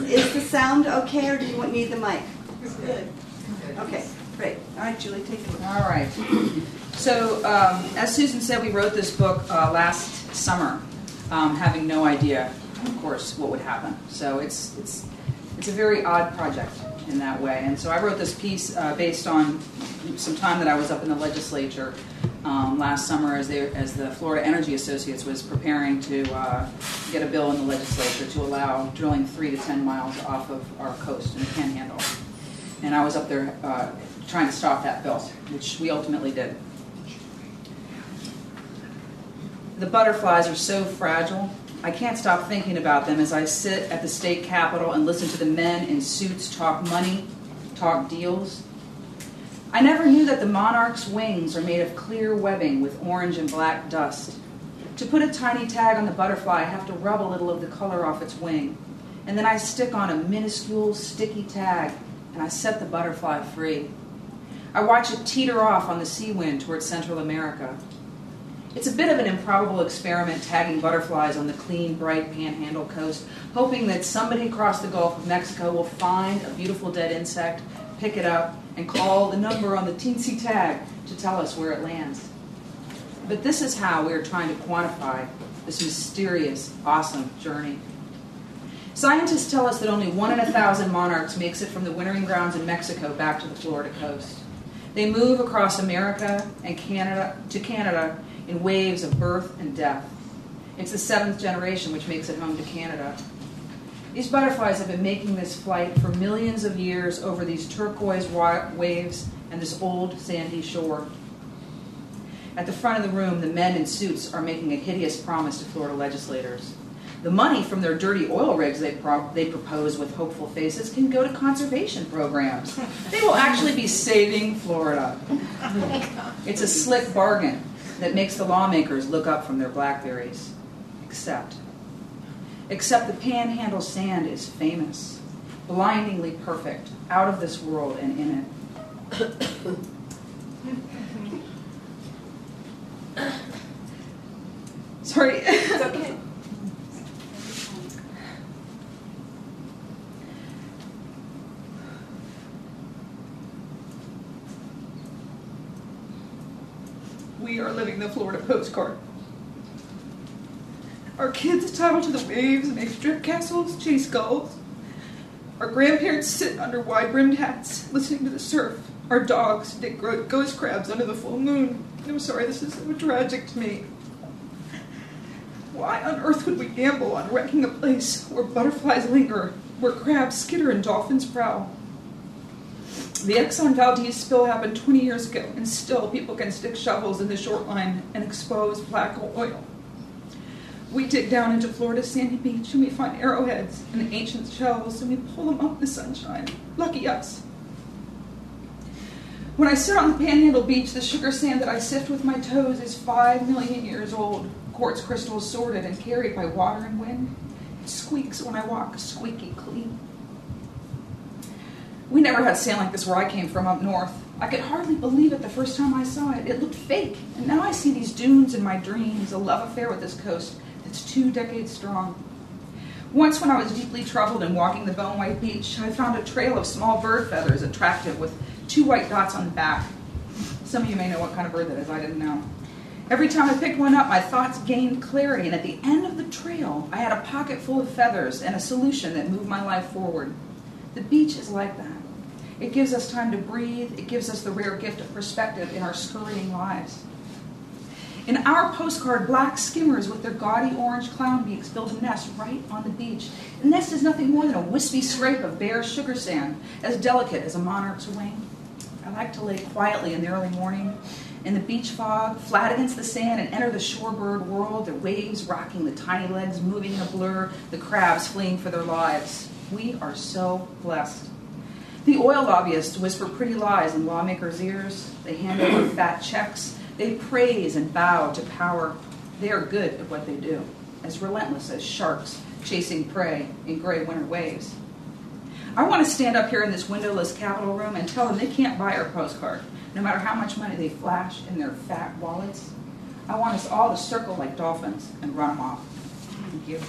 Is the sound okay, or do you need the mic? It's good. Okay, great. All right, Julie, take it away. All right. So, as Susan said, we wrote this book last summer, having no idea, of course, what would happen. So it's a very odd project in that way. And so I wrote this piece based on some time that I was up in the legislature last summer as the Florida Energy Associates was preparing to get a bill in the legislature to allow drilling 3 to 10 miles off of our coast in the Panhandle. And I was up there trying to stop that bill, which we ultimately did. The butterflies are so fragile. I can't stop thinking about them as I sit at the state capitol and listen to the men in suits talk money, talk deals. I never knew that the monarch's wings are made of clear webbing with orange and black dust. To put a tiny tag on the butterfly, I have to rub a little of the color off its wing. And then I stick on a minuscule, sticky tag, and I set the butterfly free. I watch it teeter off on the sea wind towards Central America. It's a bit of an improbable experiment tagging butterflies on the clean, bright Panhandle coast, hoping that somebody across the Gulf of Mexico will find a beautiful dead insect, pick it up, and call the number on the teensy tag to tell us where it lands. But this is how we are trying to quantify this mysterious, awesome journey. Scientists tell us that only 1 in 1,000 monarchs makes it from the wintering grounds in Mexico back to the Florida coast. They move across America and Canada in waves of birth and death. It's the 7th generation which makes it home to Canada. These butterflies have been making this flight for millions of years over these turquoise waves and this old sandy shore. At the front of the room, the men in suits are making a hideous promise to Florida legislators. The money from their dirty oil rigs they propose with hopeful faces can go to conservation programs. They will actually be saving Florida. It's a slick bargain that makes the lawmakers look up from their blackberries. Except the Panhandle sand is famous, blindingly perfect, out of this world and in it. Sorry. It's okay. We are living the Florida postcard. Our kids tattle to the waves, make strip castles, chase gulls. Our grandparents sit under wide-brimmed hats, listening to the surf. Our dogs dig ghost crabs under the full moon. I'm sorry, this is so tragic to me. Why on earth would we gamble on wrecking a place where butterflies linger, where crabs skitter and dolphins prowl? The Exxon Valdez spill happened 20 years ago, and still people can stick shovels in the shoreline and expose black oil. We dig down into Florida's sandy beach, and we find arrowheads and ancient shells, and we pull them up in the sunshine. Lucky us. When I sit on the Panhandle beach, the sugar sand that I sift with my toes is 5 million years old, quartz crystals sorted and carried by water and wind. It squeaks when I walk, squeaky clean. We never had sand like this where I came from up north. I could hardly believe it the first time I saw it. It looked fake. And now I see these dunes in my dreams, a love affair with this coast that's 2 decades strong. Once when I was deeply troubled and walking the Bone White Beach, I found a trail of small bird feathers, attractive, with 2 white dots on the back. Some of you may know what kind of bird that is. I didn't know. Every time I picked one up, my thoughts gained clarity, and at the end of the trail, I had a pocket full of feathers and a solution that moved my life forward. The beach is like that. It gives us time to breathe. It gives us the rare gift of perspective in our scurrying lives. In our postcard, black skimmers with their gaudy orange clown beaks build a nest right on the beach. The nest is nothing more than a wispy scrape of bare sugar sand, as delicate as a monarch's wing. I like to lay quietly in the early morning, in the beach fog, flat against the sand, and enter the shorebird world, the waves rocking, the tiny legs moving in a blur, the crabs fleeing for their lives. We are so blessed. The oil lobbyists whisper pretty lies in lawmakers' ears. They hand over fat checks. They praise and bow to power. They are good at what they do, as relentless as sharks chasing prey in gray winter waves. I want to stand up here in this windowless Capitol room and tell them they can't buy our postcard, no matter how much money they flash in their fat wallets. I want us all to circle like dolphins and run them off. Thank you.